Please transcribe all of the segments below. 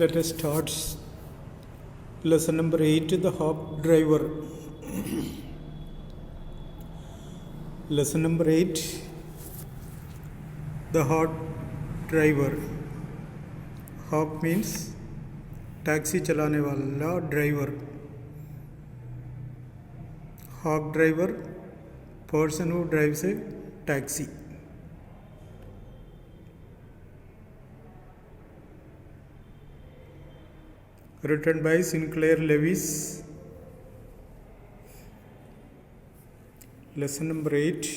Let us start lesson number 8, the hop driver. Lesson number 8, the hop driver. Hop means taxi चलाने वाला driver. Hop driver, person who drives a taxi. Written by Sinclair Lewis. Lesson number 8,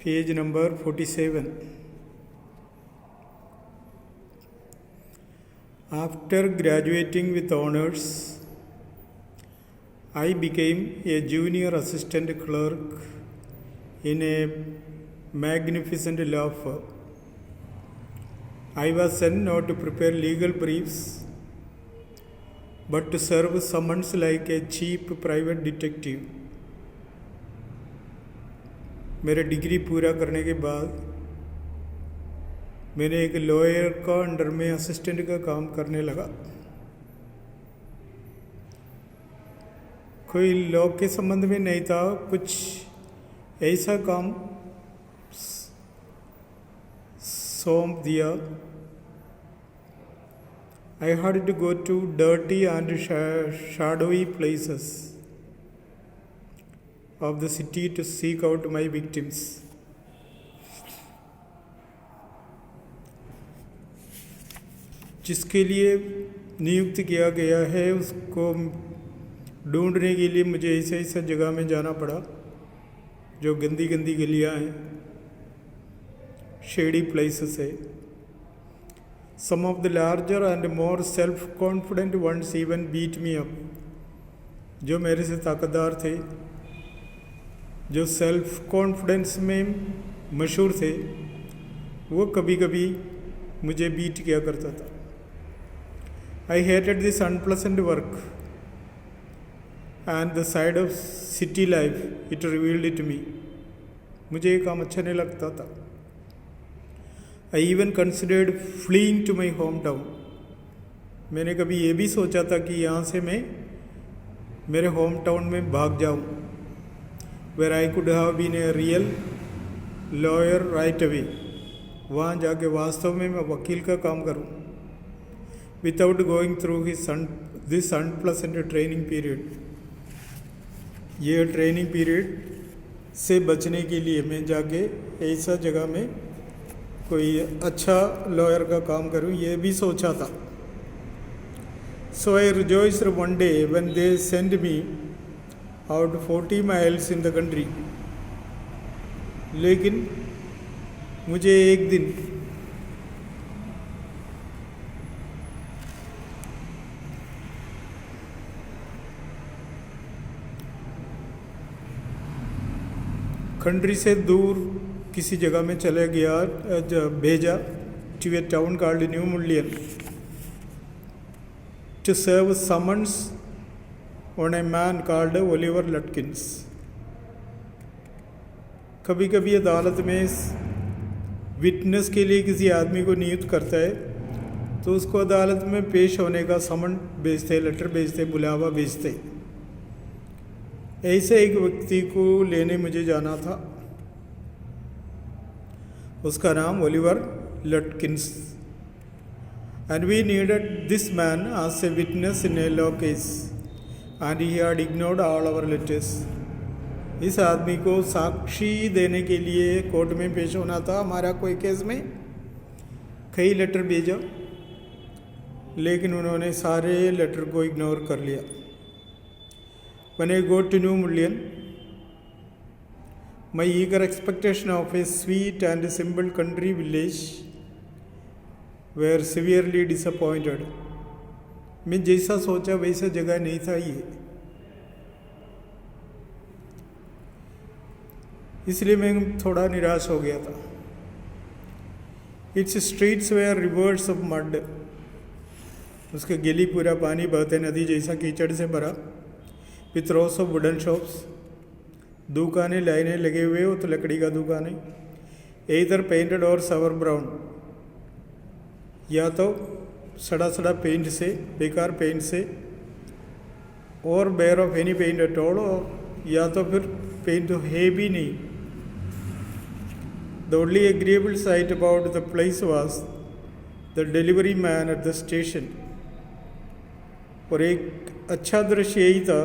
page number 47. After graduating with honors, I became a junior assistant clerk in a magnificent law firm. I was sent not to prepare legal briefs, but to serve summons like a cheap private detective. मेरे degree पूरा करने के बाद मैंने एक lawyer का under में assistant का काम करने लगा. कोई लॉ के संबंध में नहीं था, कुछ ऐसा काम सौंप दिया. I had to go to dirty and shadowy places of the city to seek out my victims. जिसके लिए नियुक्त किया गया है उसको ढूंढने के लिए मुझे ऐसे ऐसे जगह में जाना पड़ा जो गंदी गंदी गलियां हैं, शेडी प्लेसेस है. Some of the larger and more self-confident ones even beat me up. जो मेरे से ताकतदार थे, जो सेल्फ कॉन्फिडेंस में मशहूर थे, वो कभी कभी मुझे बीट किया करता था. I hated this unpleasant work and the side of city life it revealed it to me. मुझे ये काम अच्छा नहीं लगता था. I even considered fleeing to my hometown. मैंने कभी ये भी सोचा था कि यहाँ से मैं मेरे होम टाउन में भाग जाऊँ, where I could have been a real lawyer right away. वहाँ जाके वास्तव में मैं वकील का काम करूँ, without going through this unpleasant training period. ये ट्रेनिंग पीरियड से बचने के लिए मैं जाके ऐसा जगह में कोई अच्छा लॉयर का काम करूं, ये भी सोचा था. So I rejoiced one day when they sent me out 40 miles in the country. लेकिन मुझे एक दिन कंट्री से दूर किसी जगह में चले गया, भेजा to a town called New Mullion to serve summons on a man called Oliver Lutkins. कभी कभी अदालत में विटनेस के लिए किसी आदमी को नियुक्त करता है तो उसको अदालत में पेश होने का समन भेजते, लेटर भेजते, बुलावा भेजते. ऐसे एक व्यक्ति को लेने मुझे जाना था. उसका नाम Oliver लटकिंस. And we needed this man as a witness in a law case, and he had ignored all our letters. इस आदमी को साक्षी देने के लिए कोर्ट में पेश होना था हमारा कोई केस में. कई लेटर भेजा लेकिन उन्होंने सारे लेटर को इग्नोर कर लिया. When I got to New Mullion, my eager expectation of a sweet and simple country village were severely disappointed. मैं जैसा सोचा वैसा जगह नहीं था ये, इसलिए मैं थोड़ा निराश हो गया था. Its streets were rivers of mud. उसके गली पूरा पानी बहते नदी जैसा कीचड़ से भरा. With rows of wooden shops. दुकानें लाइनें लगे हुए हो तो लकड़ी का दुकानें, इधर पेंटेड और सवर ब्राउन, या तो सड़ा सड़ा पेंट से, बेकार पेंट से, और bare of any paint at all, और या तो फिर पेंट है भी नहीं. The only agreeable sight about the place was the delivery man at the station. और एक अच्छा दृश्य यही था,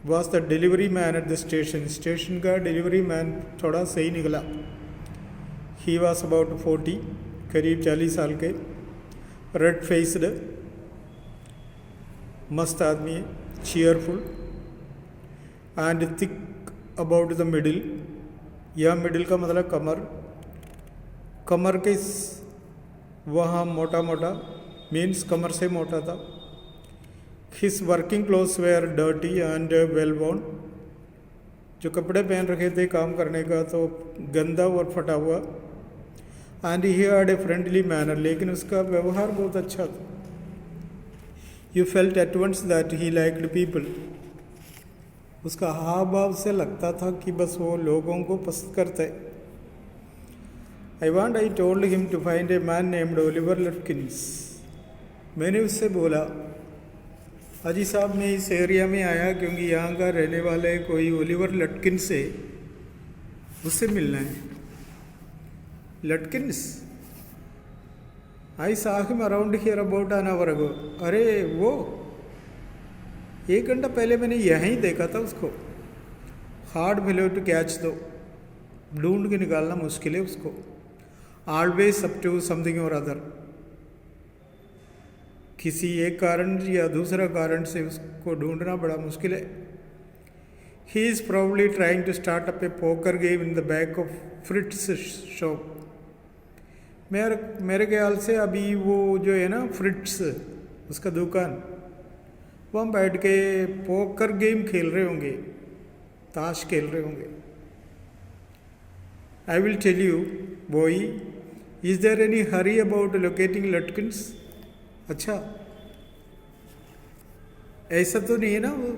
was the delivery man at the station. Station का डिलीवरी मैन थोड़ा सही निकला. He was about 40, करीब 40 साल के, रेड फेस्ड, मस्त आदमी है, cheerful and thick about the middle. यह मिडिल का मतलब कमर, कमर के वहाँ मोटा मोटा, मीन्स कमर से मोटा था. His working clothes were dirty and well worn. जो कपड़े पहन रखे थे काम करने का तो गंदा और फटा हुआ. And he had a friendly manner, लेकिन उसका व्यवहार बहुत अच्छा था. You felt at once that he liked people. उसका हाव भाव से लगता था कि बस वो लोगों को पसंद करता है. I told him to find a man named Oliver Lutkins. मैंने उससे बोला, हाजी साहब मैं इस एरिया में आया क्योंकि यहाँ का रहने वाले कोई ओलिवर लटकिन से, उससे मिलना है. लटकिंस, आई saw him around here about an hour ago. अरे वो 1 घंटा पहले मैंने यहीं देखा था उसको. हार्ड फेलो टू कैच, दो ढूंढ के निकालना मुश्किल है उसको. ऑलवेज अप टू समथिंग और अदर, किसी एक कारण या दूसरा कारण से उसको ढूंढना बड़ा मुश्किल है. He is probably trying to start up a poker game in the back of Fritz shop. मेरे ख्याल से अभी वो जो है ना फ्रिट्स, उसका दुकान, वो हम बैठ के पोकर गेम खेल रहे होंगे, ताश खेल रहे होंगे. I will tell you boy, is there any hurry about locating Lutkins. अच्छा, ऐसा तो नहीं है ना वो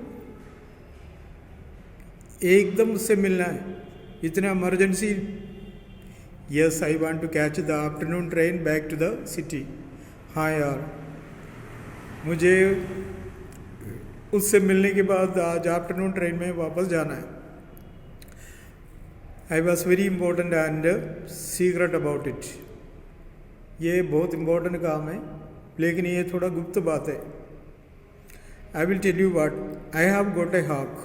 एकदम उससे मिलना है, इतना emergency. Yes, I want to catch the afternoon train back to the city. हाँ यार, मुझे उससे मिलने के बाद आज आफ्टरनून ट्रेन में वापस जाना है. I was very important and secret about it. ये बहुत इम्पोर्टेंट काम है, लेकिन ये थोड़ा गुप्त बात है. I will tell you what, I have got a hack.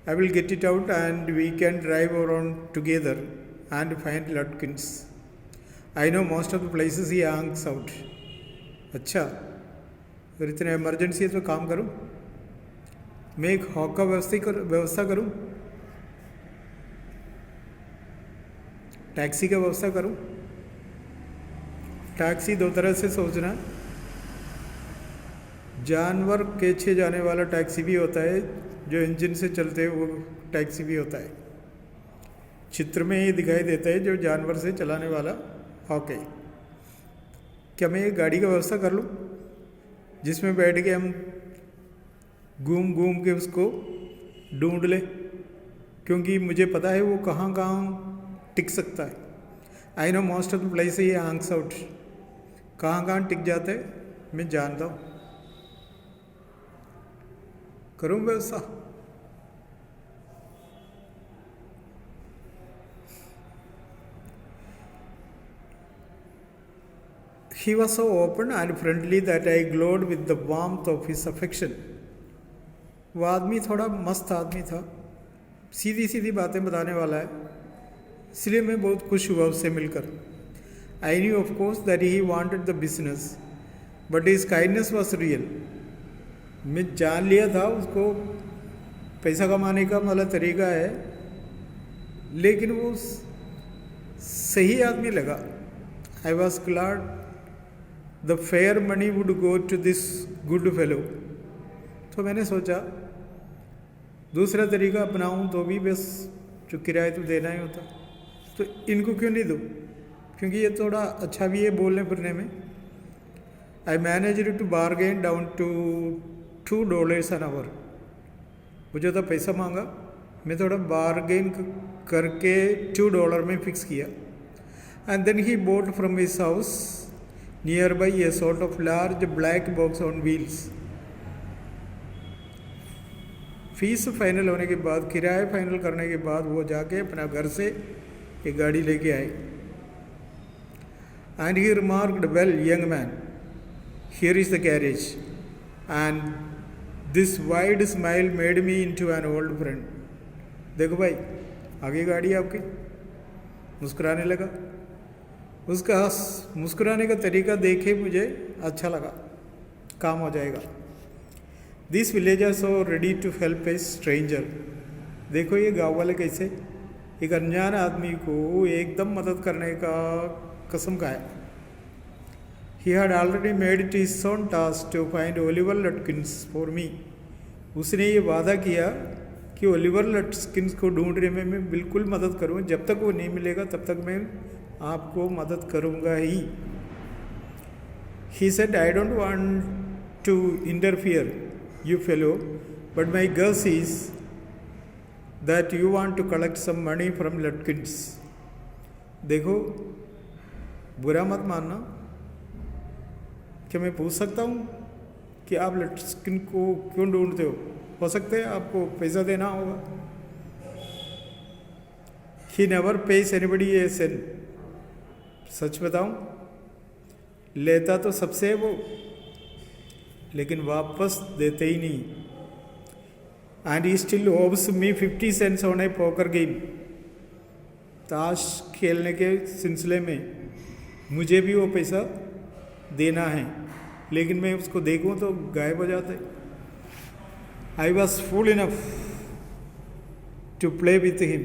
I will get it out and we can drive around together and find Lutkins. I know most of the places he hangs out. अच्छा, अगर इतना emergency है तो काम करूं, मैं एक hoc का व्यवस्था करूं, टैक्सी का व्यवस्था करूं. टैक्सी दो तरह से सोचना, जानवर खींचे जाने वाला टैक्सी भी होता है, जो इंजन से चलते वो टैक्सी भी होता है. चित्र में ये दिखाई देता है जो जानवर से चलाने वाला हॉक है. क्या मैं एक गाड़ी का व्यवस्था कर लूं जिसमें बैठ के हम घूम घूम के उसको ढूंढ ले, क्योंकि मुझे पता है वो कहाँ कहाँ टिक सकता है. आई know most of the place ये हैंग्स आउट, कहाँ कहाँ टिक जाता है मैं जानता हूँ. करूँ व्यवस्था. He was so open and friendly that I glowed with the warmth of his affection. वो आदमी थोड़ा मस्त आदमी था, सीधी सीधी बातें बताने वाला है, इसलिए मैं बहुत खुश हुआ उससे मिलकर. I knew of course that he wanted the business, but his kindness was real. मैं जान लिया था उसको पैसा कमाने का मतलब तरीका है, लेकिन वो सही आदमी लगा. I was glad the fair money would go to this good fellow. तो मैंने सोचा दूसरा तरीका अपनाऊं तो भी बस जो किराया तो देना ही होता, तो इनको क्यों नहीं दूं, क्योंकि ये थोड़ा अच्छा भी है बोलने फिरने में. I managed to bargain down to $2 an hour. मुझे तो पैसा मांगा, मैं थोड़ा बारगेन करके $2 में फिक्स किया. And then he bought from his house nearby a sort of large black box on wheels. Fees final होने के बाद, किराया फाइनल करने के बाद वो जाके अपना घर से एक गाड़ी लेके आए. And he remarked, "Well, young man, here is the carriage." And this wide smile made me into an old friend. देखो भाई, आगे गाड़ी आपकी. मुस्कुराने लगा. उसका मुस्कुराने का तरीका देखे मुझे अच्छा लगा. काम हो जाएगा. These villagers are ready to help a stranger. देखो ये गाँव वाले कैसे एक अनजान आदमी को एकदम मदद करने का कसम खाया. He had already made it his own task to find Oliver Lutkins for me. उसने ये वादा किया कि ओलिवर लटकिंस को ढूंढने में मैं बिल्कुल मदद करूँगा. जब तक वो नहीं मिलेगा तब तक मैं आपको मदद करूँगा ही. He said, "I don't want to interfere, you fellow, but my guess is that you want to collect some money from Lutkins." देखो, बुरा मत मानना. क्या मैं पूछ सकता हूँ कि आप लटकिन को क्यों ढूंढते हो सकता है आपको पैसा देना होगा. He never pays anybody a cent. सच बताऊं, लेता तो सबसे है वो, लेकिन वापस देते ही नहीं. And he still owes me 50 cents on a poker game. ताश खेलने के सिलसिले में मुझे भी वो पैसा देना है, लेकिन मैं उसको देखूं तो गायब हो जाता है. I was fool enough to play with him.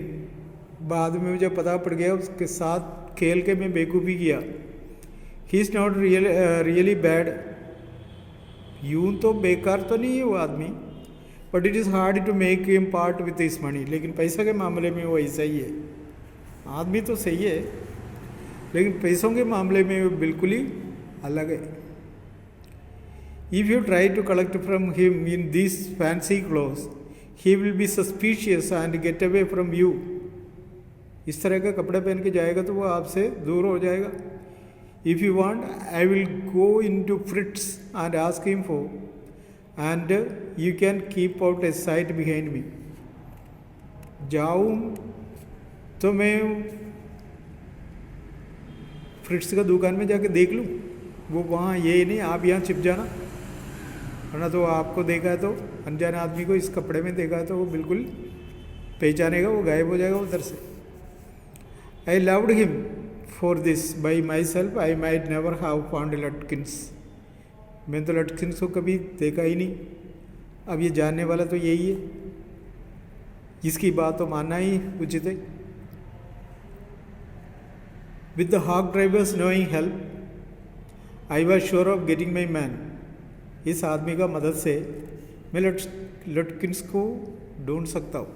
बाद में मुझे पता पड़ गया उसके साथ खेल के मैं बेवकूफ़ी किया. He is not really bad. यूं तो बेकार तो नहीं है वो आदमी, but it is hard to make him part with his money. लेकिन पैसा के मामले में वो ऐसा ही है. आदमी तो सही है, लेकिन पैसों के मामले में वो बिल्कुल ही अलग है. If you try to collect from him in these fancy clothes, he will be suspicious and get away from you. इस तरह का कपड़े पहन के जाएगा तो वो आपसे दूर हो जाएगा. If you want, I will go into Fritz and ask him for, and you can keep out a sight behind me. जाऊँ तो मैं फ्रिट्स का दुकान में जाके देख लूँ. वो वहाँ ये नहीं, आप यहाँ छिप जाना, वरना तो आपको देखा है तो अनजान आदमी को इस कपड़े में देखा है तो वो बिल्कुल पहचानेगा, वो गायब हो जाएगा उधर से. I loved him for this. By myself I might never have found Lutkins. मैं तो लटकिंस को कभी देखा ही नहीं. अब ये जानने वाला तो यही है, जिसकी बात तो मानना ही उचित है. With the hog drivers knowing help, I was sure of getting my man. इस आदमी का मदद से मैं लटकिंस को ढूंढ सकता हूँ.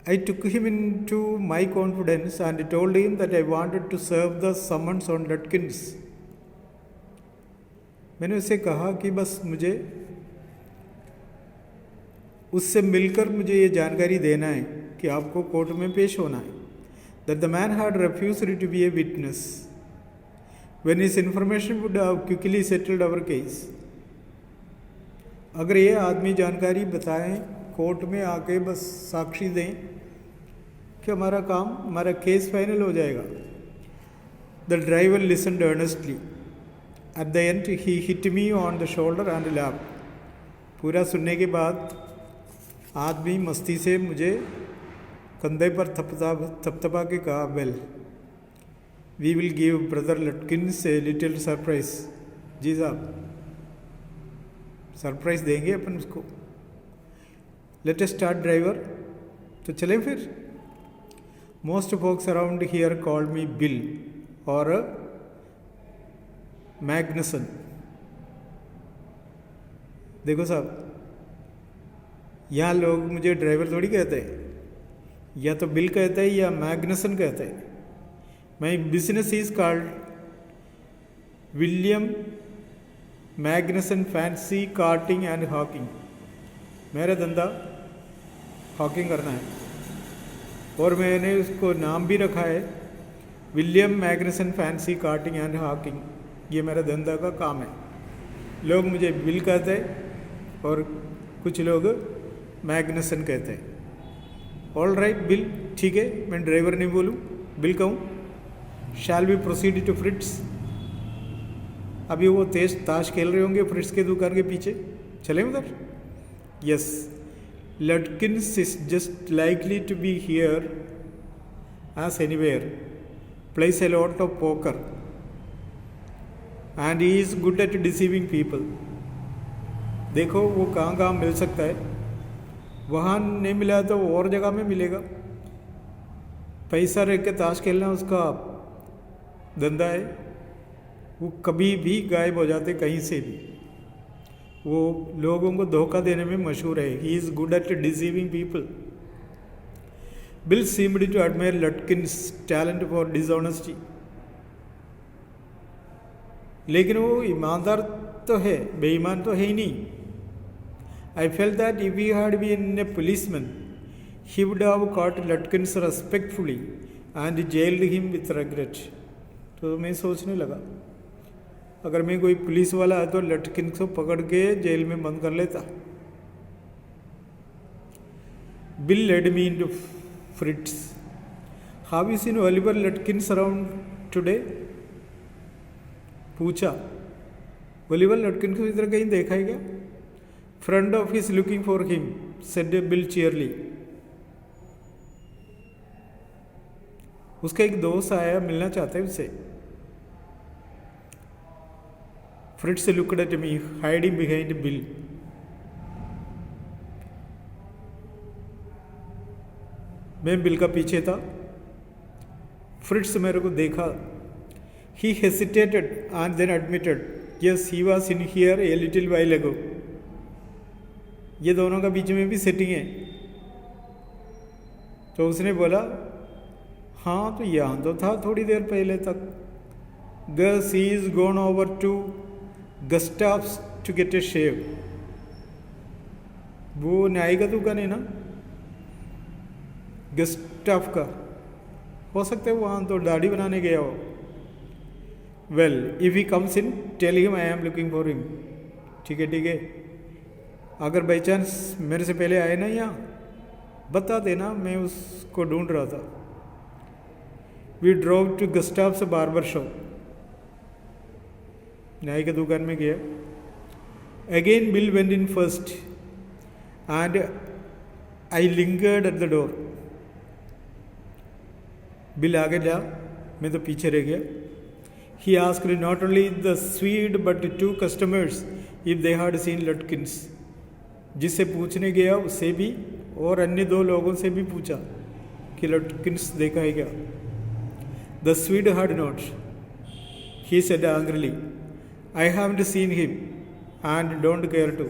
I took him into my confidence and told him that I wanted to serve the summons on Lutkins. मैंने उससे कहा कि बस मुझे उससे मिलकर मुझे ये जानकारी देना है कि आपको कोर्ट में पेश होना है. That the man had refused to be a witness when his information would have quickly settled our case. अगर ये आदमी जानकारी बताएं, कोर्ट में आके बस साक्षी दें कि हमारा केस फाइनल हो जाएगा. The driver listened earnestly. At the end he hit me on the shoulder and laughed. पूरा सुनने के बाद आदमी मस्ती से मुझे कंधे पर थपथपा के कहा, "Well, we will give brother Lutkins a little surprise." जी साहब, सरप्राइज देंगे अपन उसको. Let us start, driver. तो चलें फिर. Most folks around here call me Bill or Magnuson. देखो साहब, यहाँ लोग मुझे ड्राइवर थोड़ी कहते हैं, या तो बिल कहते हैं या मैग्नसन कहते हैं. My business is called William Magnusson fancy carting and hawking. मेरा धंधा हॉकिंग करना है. और मैंने उसको नाम भी रखा है William Magnusson fancy carting and hawking. ये मेरा धंधा का काम है। लोग मुझे बिल कहते हैं और कुछ लोग मैग्नसन कहते हैं। ऑल राइट बिल, ठीक है, मैं ड्राइवर नहीं बोलूँ, बिल कहूँ। Shall we proceed to Fritz. अभी वो तेज ताश खेल रहे होंगे फ्रिट्स के दुकान के पीछे, चले उधर। Yes, Lutkins is just likely to be here as anywhere, plays a lot of poker and he is good at deceiving people. देखो वो कहाँ कहाँ मिल सकता है, वहाँ नहीं मिला तो और जगह में मिलेगा। पैसा रख के ताश खेलना उसका धंधा है, वो कभी भी गायब हो जाते कहीं से भी। वो लोगों को धोखा देने में मशहूर है। He is good at deceiving people. Bill seemed to admire Lutkins talent for dishonesty. लेकिन वो ईमानदार तो है, बेईमान तो है ही नहीं। I felt that if he had been a policeman he would have caught Lutkins respectfully and jailed him with regret. तो मैं सोचने लगा, अगर मैं कोई पुलिस वाला है तो लटकिन्स को पकड़ के जेल में बंद कर लेता। Bill led me into Fritz's. Have you seen Oliver Lutkins around today? पूछा, ओलिवर लटकिन्स को इधर कहीं देखा है क्या? Friend of his looking for him, said Bill cheerily. उसका एक दोस्त आया, मिलना चाहता है उससे। Fritz looked at me, hiding behind Bill. मैं बिल का पीछे था। फ्रिट्स मेरे को देखा। He hesitated and then admitted, yes he was in here a little while अगो। ये दोनों का बीच में भी सेटिंग है। तो उसने बोला, हाँ तो यहाँ तो था थोड़ी देर पहले तक। Gus he is gone over to Gustav's to get a shave। वो नाई का दुकान है ना गस्टाफ का, हो सकता है वहाँ तो दाढ़ी बनाने गया हो। Well if he comes in tell him I am looking for him. ठीक है ठीक है, अगर बाई चांस मेरे से पहले आए ना यहाँ, बता देना, मैं उसको ढूंढ रहा था। We drove to Gustaf's barber shop. नाई की दुकान में गया। Again Bill went in first and I lingered at the door. Bill आगे जा, मैं तो पीछे रह गया। He asked not only the Swede but two customers if they had seen Lutkins. जिससे पूछने गया उससे भी और अन्य दो लोगों से भी पूछा कि लटकिन्स देखा है क्या। The Swede had not. He said angrily, I haven't seen him and don't care to.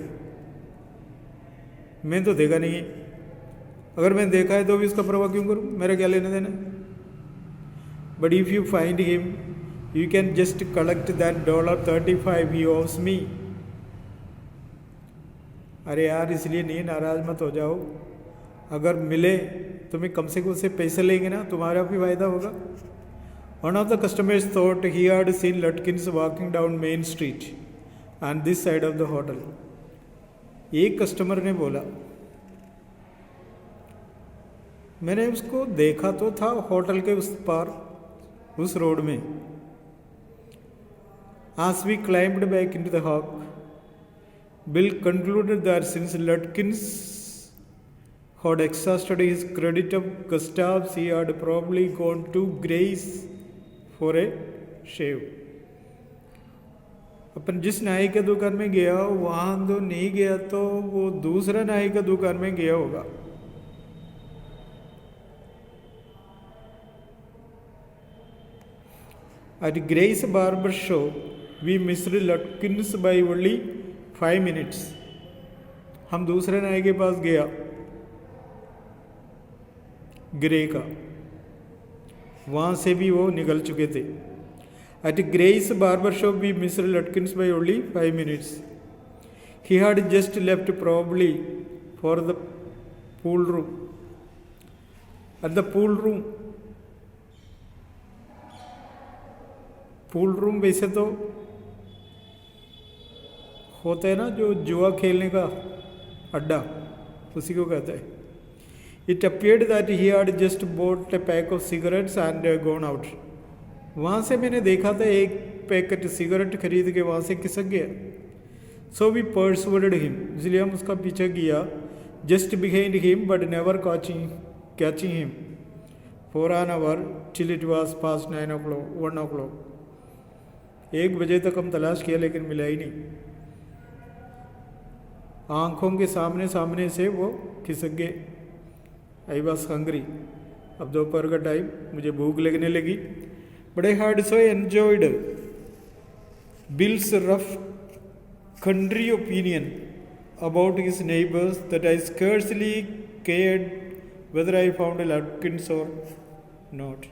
मैं तो देखा नहीं है, अगर मैं देखा है तो भी उसका परवाह क्यों करूं, मेरा क्या लेना देना। But if you find him you can just collect that $35 he owes me. अरे यार इसलिए नहीं, नाराज मत हो जाओ। अगर मिले तो मैं कम से कम उससे पैसे लेंगे ना, तुम्हारा भी फायदा होगा। One of the customers thought he had seen Lutkins walking down Main Street on this side of the hotel। एक कस्टमर ने बोला, मैंने उसको देखा तो था होटल के उस पार, उस रोड में। As we climbed back into the hawk, Bill concluded that since Lutkins had exhausted his credit of Gustav's, he had probably gone to Gray's for a shave। अपन जिस नाई के दुकान में गया वहाँ तो नहीं गया, तो वो दूसरा नाई के दुकान में गया होगा। At Gray's barber shop, we missed Lutkins by only 5 minutes। हम दूसरे नाई के पास गया, ग्रे का, वहाँ से भी वो निकल चुके थे। At Gray's barber shop, we missed Lutkins by only 5 minutes। He had just left probably for the pool room। At the pool room वैसे तो होता है ना जो जुआ खेलने का अड्डा, उसी को कहते हैं. It appeared that he had just bought a pack of cigarettes and gone out. वहाँ से मैंने देखा था एक पैकेट सिगरेट खरीद के वहाँ से खिसक गया. सो वी परसुएडेड हिम, इसलिए हम उसका पीछा किया. Just behind him but never catching him for an hour till it was past 1 o'clock. 1 बजे तक हम तलाश किया लेकिन मिला ही नहीं. आंखों के सामने से वो खिसक गए. I was hungry. अब दोपहर का टाइम, मुझे भूख लगने लगी. But I had so enjoyed bills rough country opinion about his neighbors that I scarcely cared whether I found a Lutkins or not.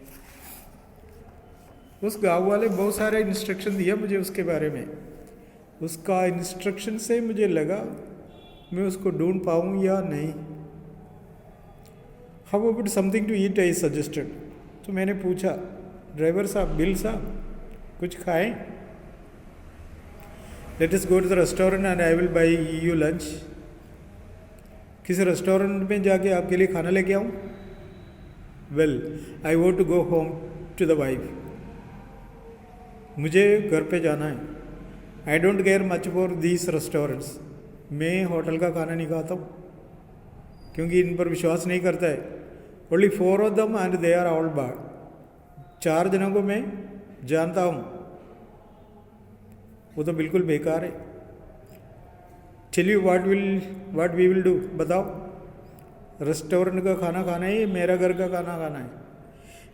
उस गाँव वाले बहुत सारे इंस्ट्रक्शन दिया मुझे उसके बारे में. उसका इंस्ट्रक्शन से मुझे लगा मैं उसको ढूंढ पाऊँ या नहीं. How about something to eat I suggested. तो मैंने पूछा, ड्राइवर साहब, बिल साहब, कुछ खाएं? Let us go to the restaurant and I will buy you lunch. किसी रेस्टोरेंट में जाके आपके लिए खाना लेके आऊँ? Well, I want to go home to the wife. मुझे घर पे जाना है. I don't care much for these restaurants. मैं होटल का खाना नहीं खाता हूँ क्योंकि इन पर विश्वास नहीं करता है. Only 4 of them and they are all bad. 4 जनों को मैं जानता हूँ, वो तो बिल्कुल बेकार है. Tell you what we will do. बताओ, रेस्टोरेंट का खाना खाना है, मेरा घर का खाना खाना है.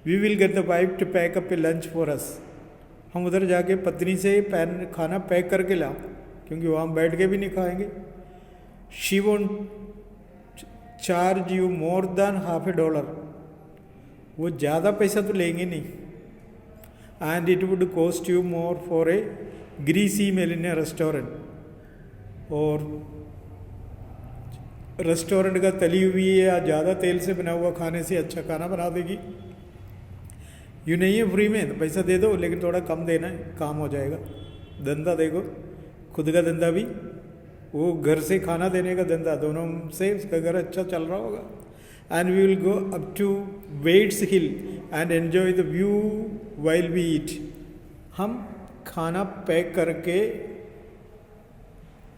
We will get the wife to pack up a lunch for us. हम उधर जाके पत्नी से खाना पैक करके लाओ क्योंकि वहाँ बैठ के भी नहीं खाएंगे. She won't charge you more than $50. वो ज़्यादा पैसा तो लेंगे नहीं. And it would cost you more for a greasy meal in a restaurant. और रेस्टोरेंट का तली हुई या ज़्यादा तेल से बना हुआ खाने से अच्छा खाना बना देगी. यूँ नहीं है फ्री में, तो पैसा दे दो लेकिन थोड़ा कम देना है, काम हो जाएगा. धंधा देखो, खुद का धंधा भी, वो घर से खाना देने का धंधा, दोनों से उसका घर अच्छा चल रहा होगा. And we will go up to Waits Hill and enjoy the view while we eat. हम खाना पैक करके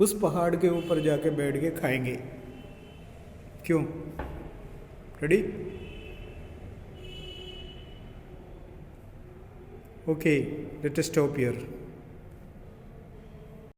उस पहाड़ के ऊपर जाके बैठ के खाएंगे. क्यों? Ready? Okay, let us stop here.